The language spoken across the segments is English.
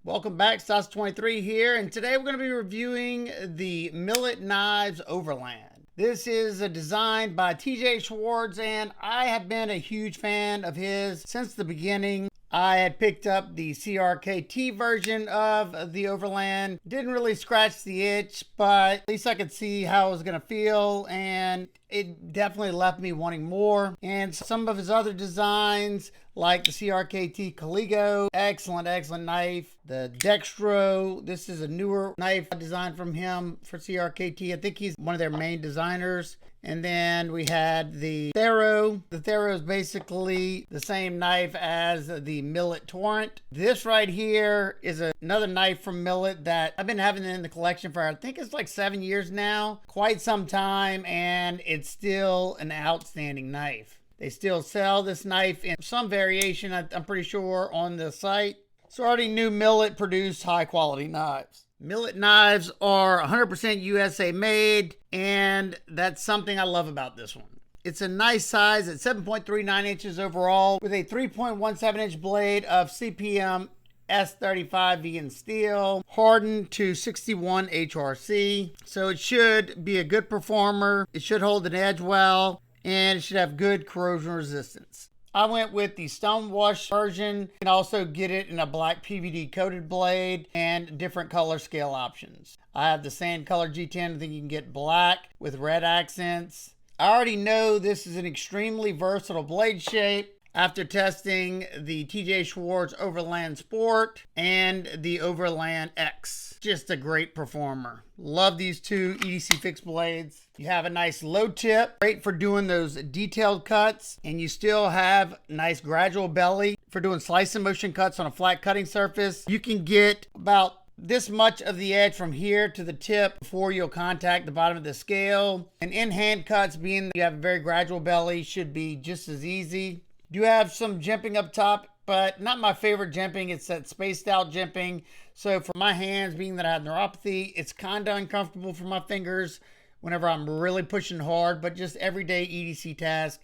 Welcome back, Sauce23 here, and today we're going to be reviewing the Millit Knives Overland. This is a design by TJ Schwartz, and I have been a huge fan of his since the beginning. I had picked up the CRKT version of the Overland. Didn't really scratch the itch, but at least I could see how it was going to feel, and it definitely left me wanting more. And some of his other designs, like the CRKT Caligo, excellent knife. The Dextro, this is a newer knife designed from him for CRKT. I think he's one of their main designers. And then we had the Thero. The Thero is basically the same knife as the Millit Torrent. This right here is another knife from Millit that I've been having in the collection for, I think it's like 7 years now. Quite some time, and it's still an outstanding knife. They still sell this knife in some variation, I'm pretty sure, on the site. So I already knew Millit produced high quality knives. Millit knives are 100% USA made, and that's something I love about this one. It's a nice size at 7.39 inches overall with a 3.17 inch blade of CPM S35 vegan steel, hardened to 61 HRC. So it should be a good performer. It should hold an edge well, and it should have good corrosion resistance. I went with the stonewash version. You can also get it in a black PVD coated blade and different color scale options. I have the sand color G10. I think you can get black with red accents. I already know this is an extremely versatile blade shape after testing the TJ Schwartz Overland Sport and the Overland X. Just a great performer. Love these two EDC fixed blades. You have a nice low tip, great for doing those detailed cuts, and you still have nice gradual belly for doing slice and motion cuts on a flat cutting surface. You can get about this much of the edge from here to the tip before you'll contact the bottom of the scale. And in-hand cuts, being that you have a very gradual belly, should be just as easy. Do have some jimping up top, but not my favorite jimping. It's that spaced out jimping. So for my hands, being that I have neuropathy, it's kind of uncomfortable for my fingers whenever I'm really pushing hard, but just everyday EDC task,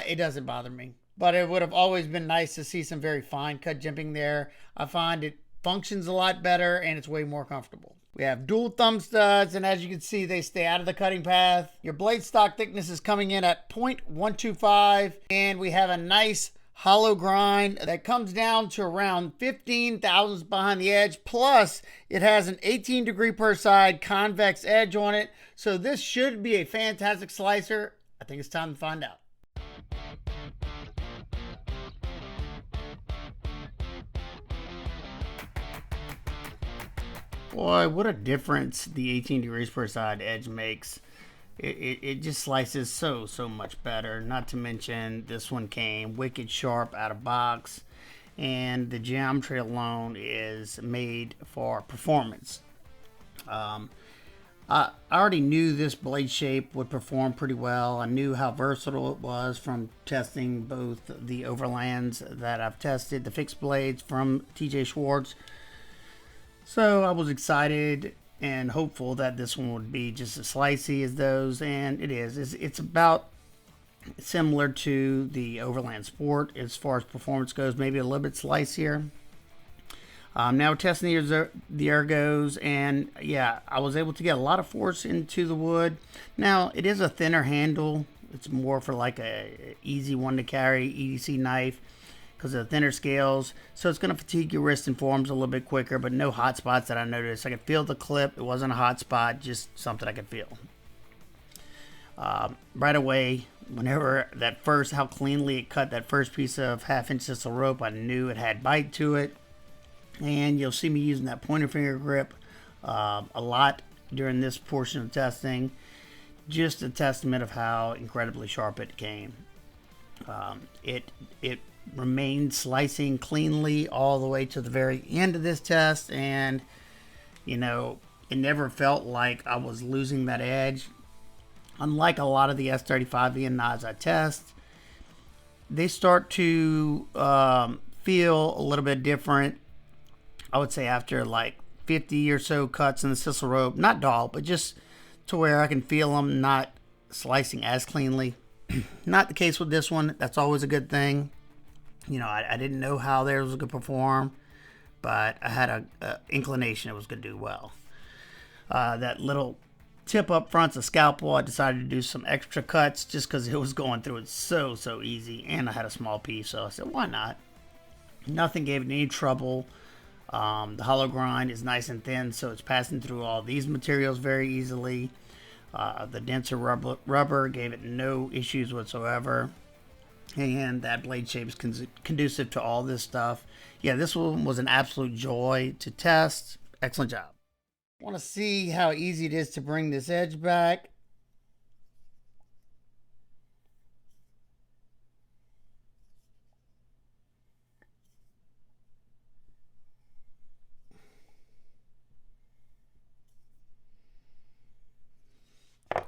it doesn't bother me. But it would have always been nice to see some very fine cut jimping there. I find it functions a lot better and it's way more comfortable. We have dual thumb studs, and as you can see, they stay out of the cutting path. Your blade stock thickness is coming in at 0.125, and we have a nice hollow grind that comes down to around 15 thousandths behind the edge. Plus, it has an 18 degree per side convex edge on it. So this should be a fantastic slicer. I think it's time to find out. Boy, what a difference the 18 degrees per side edge makes. It just slices so much better. Not to mention, this one came wicked sharp out of box, and the geometry alone is made for performance. I already knew this blade shape would perform pretty well. I knew how versatile it was from testing both the Overlands that I've tested, the fixed blades from TJ Schwartz. So I was excited and hopeful that this one would be just as slicey as those, and it is. It's about similar to the Overland Sport as far as performance goes, maybe a little bit slicier. Now we're testing the ergos, and yeah, I was able to get a lot of force into the wood. Now it is a thinner handle. It's more for like a easy one to carry EDC knife because of the thinner scales, so it's going to fatigue your wrist and forearms a little bit quicker, but no hot spots that I noticed. I could feel the clip. It wasn't a hot spot, just something I could feel. Right away, whenever how cleanly it cut that first piece of 1/2 inch thistle rope, I knew it had bite to it. And you'll see me using that pointer finger grip a lot during this portion of testing. Just a testament of how incredibly sharp it came. It remained slicing cleanly all the way to the very end of this test, and you know, it never felt like I was losing that edge. Unlike a lot of the S35 vegan knives I test, they start to feel a little bit different. I would say after like 50 or so cuts in the thistle rope, not dull, but just to where I can feel them not slicing as cleanly. Not the case with this one. That's always a good thing. You know, I didn't know how theirs was going to perform, but I had a inclination it was going to do well. That little tip up front's a scalpel. I decided to do some extra cuts just because it was going through it so easy, and I had a small piece, so I said, why not? Nothing gave it any trouble. The hollow grind is nice and thin, so it's passing through all these materials very easily. The denser rubber gave it no issues whatsoever, and that blade shape is conducive to all this stuff. Yeah, this one was an absolute joy to test. Excellent job. I want to see how easy it is to bring this edge back.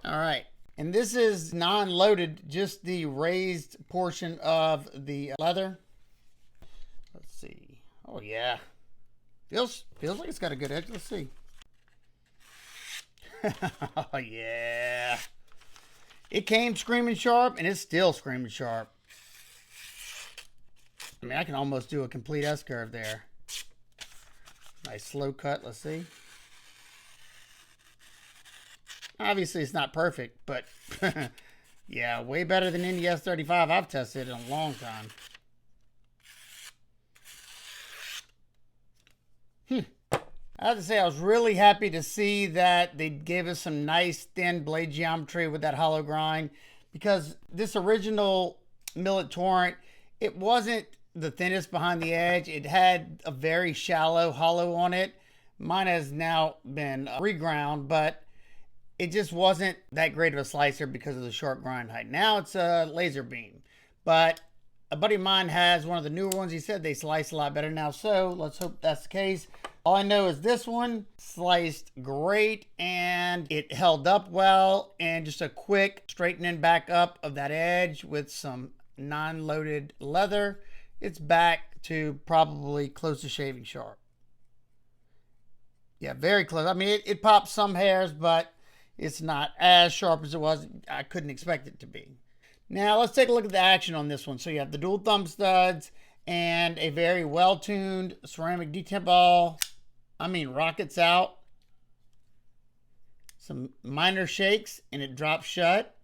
All right, and this is non-loaded, just the raised portion of the leather. Let's see. Oh yeah, feels like it's got a good edge. Let's see. Oh yeah, it came screaming sharp, and it's still screaming sharp. I mean, I can almost do a complete S-curve there. Nice slow cut. Let's see. Obviously, it's not perfect, but yeah, way better than any S35 I've tested in a long time. I have to say, I was really happy to see that they gave us some nice thin blade geometry with that hollow grind, because this original Millit Torrent, it wasn't the thinnest behind the edge. It had a very shallow hollow on it. Mine has now been reground, but it just wasn't that great of a slicer because of the short grind height. Now it's a laser beam, but a buddy of mine has one of the newer ones. He said they slice a lot better now, so let's hope that's the case. All I know is this one sliced great, and it held up well, and just a quick straightening back up of that edge with some non-loaded leather. It's back to probably close to shaving sharp. Yeah, very close. I mean, it popped some hairs, but it's not as sharp as it was. I couldn't expect it to be. Now let's take a look at the action on this one. So you have the dual thumb studs and a very well-tuned ceramic detent ball. I mean, rockets out. Some minor shakes and it drops shut.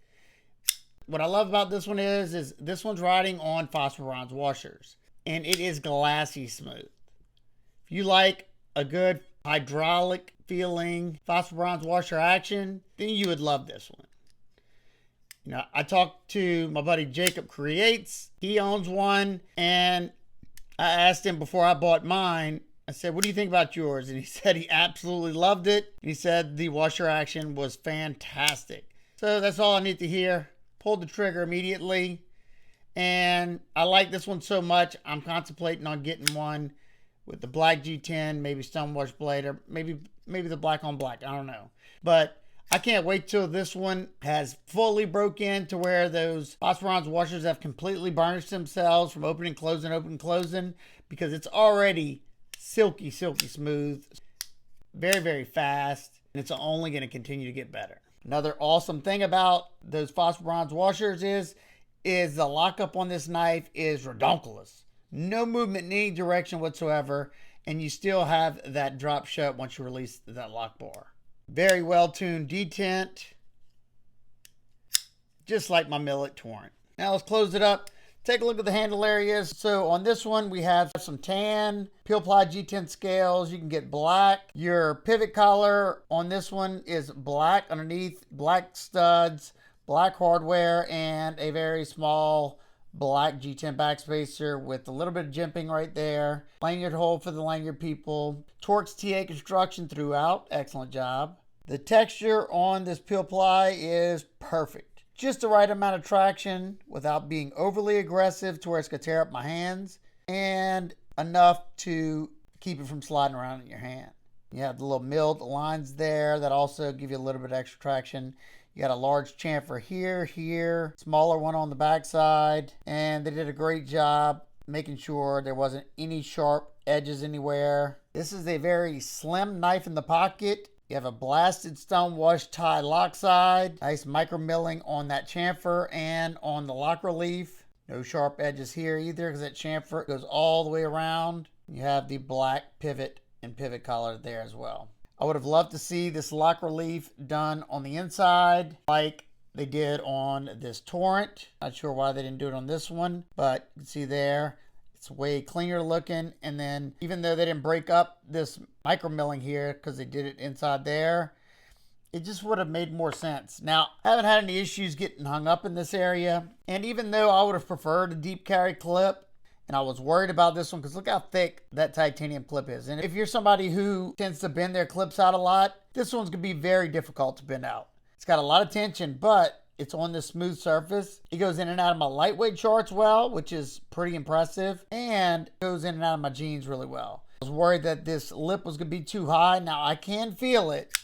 What I love about this one is this one's riding on phosphor bronze washers, and it is glassy smooth. If you like a good hydraulic feeling phosphor bronze washer action, then you would love this one. You know, I talked to my buddy Jacob Creates. He owns one, and I asked him before I bought mine, I said, what do you think about yours? And he said he absolutely loved it. He said the washer action was fantastic. So that's all I need to hear. Pulled the trigger immediately, and I like this one so much, I'm contemplating on getting one with the black G10, maybe stonewash blade, or maybe the black on black. I don't know. But I can't wait till this one has fully broke in to where those phosphor bronze washers have completely burnished themselves from opening, closing, because it's already silky smooth, very fast, and it's only going to continue to get better. Another awesome thing about those phosphor bronze washers is the lockup on this knife is redonkulous. No movement in any direction whatsoever, and you still have that drop shut once you release that lock bar. Very well tuned detent, just like my Millit Torrent. Now let's close it up. Take a look at the handle areas. So on this one, we have some tan, peel ply G10 scales. You can get black. Your pivot collar on this one is black underneath, black studs, black hardware, and a very small black G10 backspacer with a little bit of jimping right there. Lanyard hole for the lanyard people. Torx TA construction throughout. Excellent job. The texture on this peel ply is perfect. Just the right amount of traction without being overly aggressive to where it's going to tear up my hands, and enough to keep it from sliding around in your hand. You have the little milled lines there that also give you a little bit of extra traction. You got a large chamfer here, smaller one on the backside, and they did a great job making sure there wasn't any sharp edges anywhere. This is a very slim knife in the pocket. You have a blasted stone wash tie lock side, nice micro milling on that chamfer and on the lock relief. No sharp edges here either because that chamfer goes all the way around. You have the black pivot and pivot collar there as well. I would have loved to see this lock relief done on the inside like they did on this Torrent. Not sure why they didn't do it on this one, but you can see there, it's way cleaner looking. And then even though they didn't break up this micro milling here because they did it inside there, it just would have made more sense. Now, I haven't had any issues getting hung up in this area. And even though I would have preferred a deep carry clip, and I was worried about this one because look how thick that titanium clip is. And if you're somebody who tends to bend their clips out a lot, this one's going to be very difficult to bend out. It's got a lot of tension, but it's on this smooth surface. It goes in and out of my lightweight shorts well, which is pretty impressive, and goes in and out of my jeans really well. I was worried that this lip was going to be too high. Now I can feel it.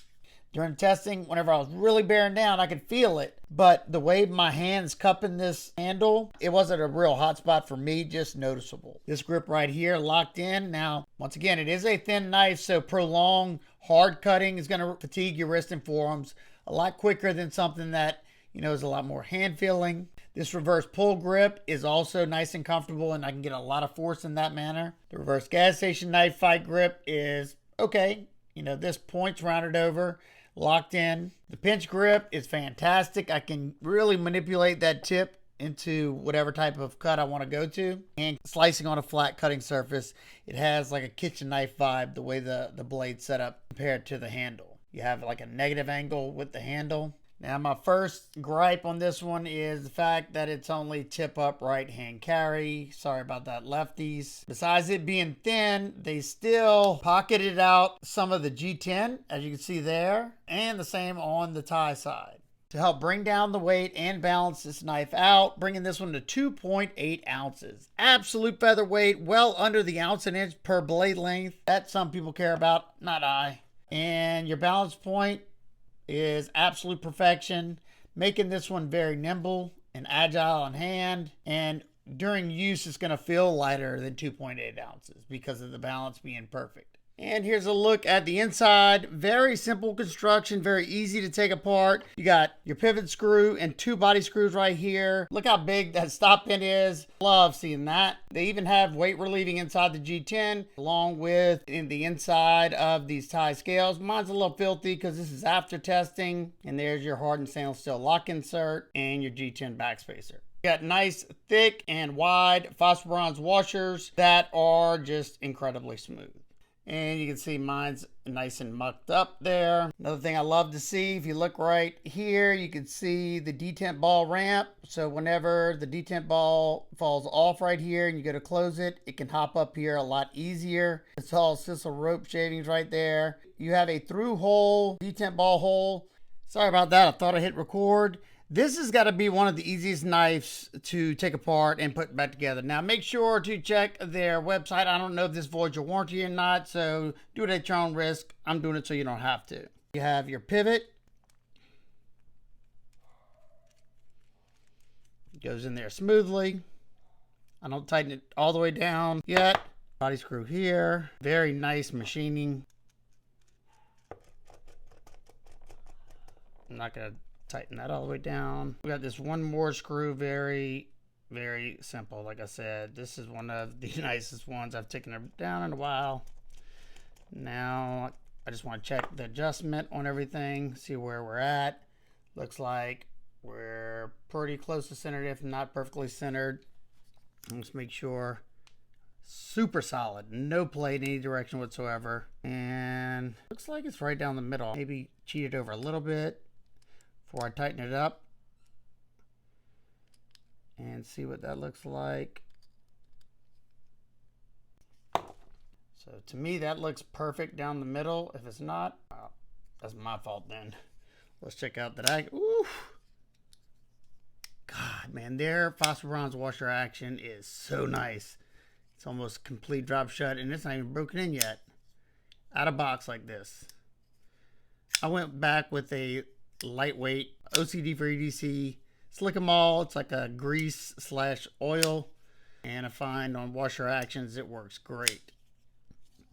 During testing, whenever I was really bearing down, I could feel it. But the way my hand's cupping this handle, it wasn't a real hot spot for me, just noticeable. This grip right here locked in. Now, once again, it is a thin knife, so prolonged hard cutting is going to fatigue your wrist and forearms a lot quicker than something that, is a lot more hand feeling. This reverse pull grip is also nice and comfortable, and I can get a lot of force in that manner. The reverse gas station knife fight grip is okay. This point's rounded over, locked in. The pinch grip is fantastic. I can really manipulate that tip into whatever type of cut I want to go to. And slicing on a flat cutting surface, it has like a kitchen knife vibe the way the blade's set up compared to the handle. You have like a negative angle with the handle. Now my first gripe on this one is the fact that it's only tip up right hand carry. Sorry about that, lefties. Besides it being thin, they still pocketed out some of the G10, as you can see there, and the same on the tie side. To help bring down the weight and balance this knife out, bringing this one to 2.8 ounces. Absolute featherweight, well under the ounce and inch per blade length. That some people care about, not I. And your balance point is absolute perfection, making this one very nimble and agile in hand, and during use it's going to feel lighter than 2.8 ounces because of the balance being perfect. And here's a look at the inside. Very simple construction, very easy to take apart. You got your pivot screw and two body screws right here. Look how big that stop pin is. Love seeing that. They even have weight relieving inside the G10 along with in the inside of these tie scales. Mine's a little filthy because this is after testing. And there's your hardened stainless steel lock insert and your G10 backspacer. You got nice, thick, and wide phosphor bronze washers that are just incredibly smooth. And you can see mine's nice and mucked up there. Another thing I love to see, if you look right here, you can see the detent ball ramp. So whenever the detent ball falls off right here and you go to close it, it can hop up here a lot easier. It's all sisal rope shavings right there. You have a through hole, detent ball hole. Sorry about that, I thought I hit record. This has got to be one of the easiest knives to take apart and put back together. Now, make sure to check their website. I don't know if this voids your warranty or not, so do it at your own risk. I'm doing it so you don't have to. You have your pivot. It goes in there smoothly. I don't tighten it all the way down yet. Body screw here. Very nice machining. I'm not going to tighten that all the way down. We got this one more screw, very simple. Like I said, this is one of the nicest ones I've taken it down in a while. Now I just want to check the adjustment on everything, see where we're at. Looks like we're pretty close to centered, if not perfectly centered. Let's make sure. Super solid, no play in any direction whatsoever, and looks like it's right down the middle. Maybe cheated over a little bit before I tighten it up and see what that looks like. So to me that looks perfect down the middle. If it's not, well, that's my fault then. Let's check out that. Ooh, God, man, their phosphor bronze washer action is so nice. It's almost complete drop shut and it's not even broken in yet. Out of box like this. I went back with a lightweight OCD for EDC Slick 'em all. It's like a grease slash oil, and I find on washer actions it works great.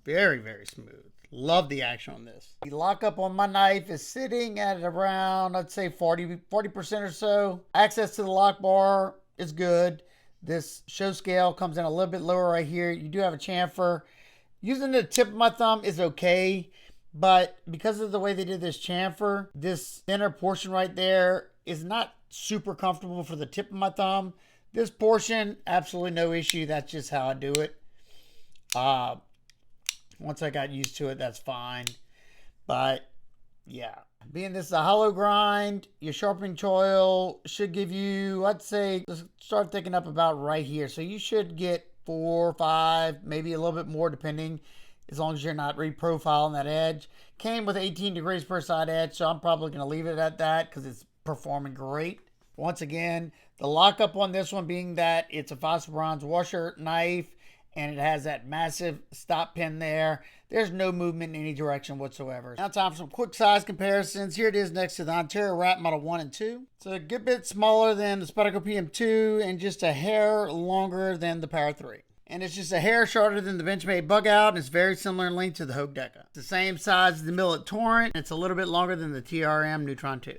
Very smooth. Love the action on this. The lockup on my knife is sitting at around, I'd say 40% or so. Access to the lock bar is good. This show scale comes in a little bit lower right here. You do have a chamfer. Using the tip of my thumb is okay, but because of the way they did this chamfer, this thinner portion right there is not super comfortable for the tip of my thumb. This portion, absolutely no issue. That's just how I do it. Once I got used to it, that's fine. But yeah, being this is a hollow grind, your sharpening choil should give you, I'd say, let's start thinking up about right here. So you should get 4 or 5, maybe a little bit more depending, as long as you're not reprofiling that edge. Came with 18 degrees per side edge, so I'm probably going to leave it at that because it's performing great. Once again, the lockup on this one being that it's a phosphor bronze washer knife and it has that massive stop pin there. There's no movement in any direction whatsoever. Now time for some quick size comparisons. Here it is next to the Ontario Wrap Model 1 and 2. It's a good bit smaller than the Spyderco PM2 and just a hair longer than the Power 3. And it's just a hair shorter than the Benchmade Bug Out, and it's very similar in length to the Hogue Deca. It's the same size as the Millit Torrent, and it's a little bit longer than the TRM Neutron 2.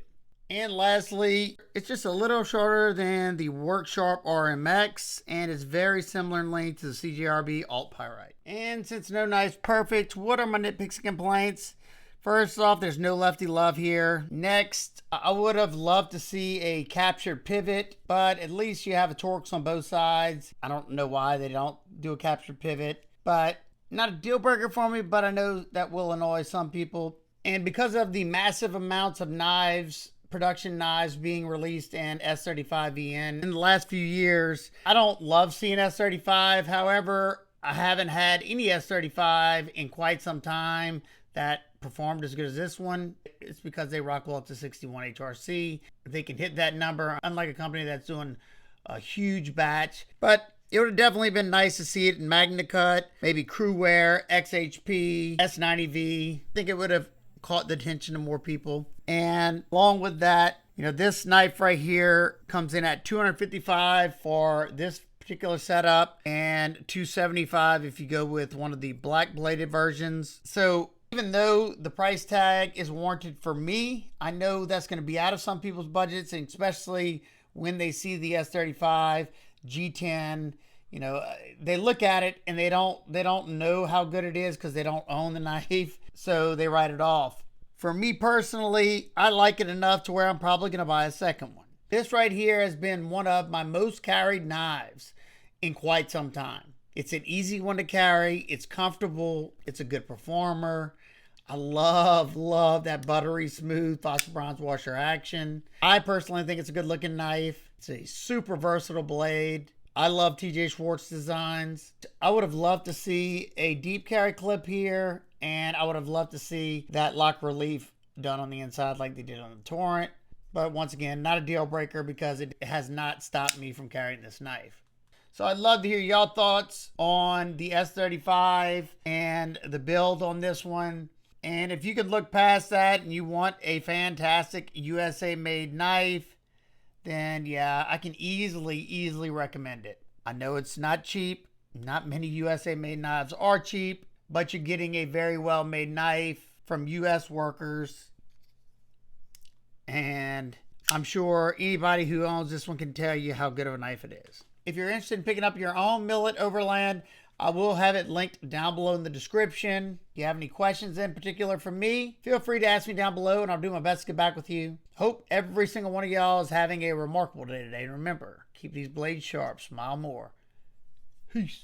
And lastly, it's just a little shorter than the Worksharp RMX, and it's very similar in length to the CJRB Alt Pyrite. And since no knife's perfect, what are my nitpicks and complaints? First off, there's no lefty love here. Next, I would have loved to see a captured pivot, but at least you have a Torx on both sides. I don't know why they don't do a captured pivot, but not a deal breaker for me, but I know that will annoy some people. And because of the massive amounts of knives, production knives being released in S35VN in the last few years, I don't love seeing S35. However, I haven't had any S35 in quite some time that performed as good as this one. It's because they rock well up to 61 HRC. They can hit that number, unlike a company that's doing a huge batch. But it would have definitely been nice to see it in Magna Cut, maybe Crewwear, XHP, S90V. I think it would have caught the attention of more people. And along with that, you know, this knife right here comes in at $255 for this particular setup and $275 if you go with one of the black bladed versions. So even though the price tag is warranted for me, I know that's going to be out of some people's budgets, and especially when they see the S35 G10. You know, they look at it and they don't know how good it is because they don't own the knife, so they write it off. For me personally, I like it enough to where I'm probably going to buy a second one. This right here has been one of my most carried knives in quite some time. It's an easy one to carry. It's comfortable. It's a good performer. I love that buttery smooth phosphor bronze washer action. I personally think it's a good looking knife. It's a super versatile blade. I love TJ Schwartz designs. I would have loved to see a deep carry clip here, and I would have loved to see that lock relief done on the inside like they did on the Torrent. But once again, not a deal breaker because it has not stopped me from carrying this knife. So I'd love to hear y'all thoughts on the S35 and the build on this one. And if you could look past that and you want a fantastic USA made knife, then yeah, I can easily recommend it. I know it's not cheap. Not many USA made knives are cheap, but you're getting a very well made knife from US workers. And I'm sure anybody who owns this one can tell you how good of a knife it is. If you're interested in picking up your own Millit Overland, I will have it linked down below in the description. If you have any questions in particular for me, feel free to ask me down below and I'll do my best to get back with you. Hope every single one of y'all is having a remarkable day today. And remember, keep these blades sharp, smile more. Peace.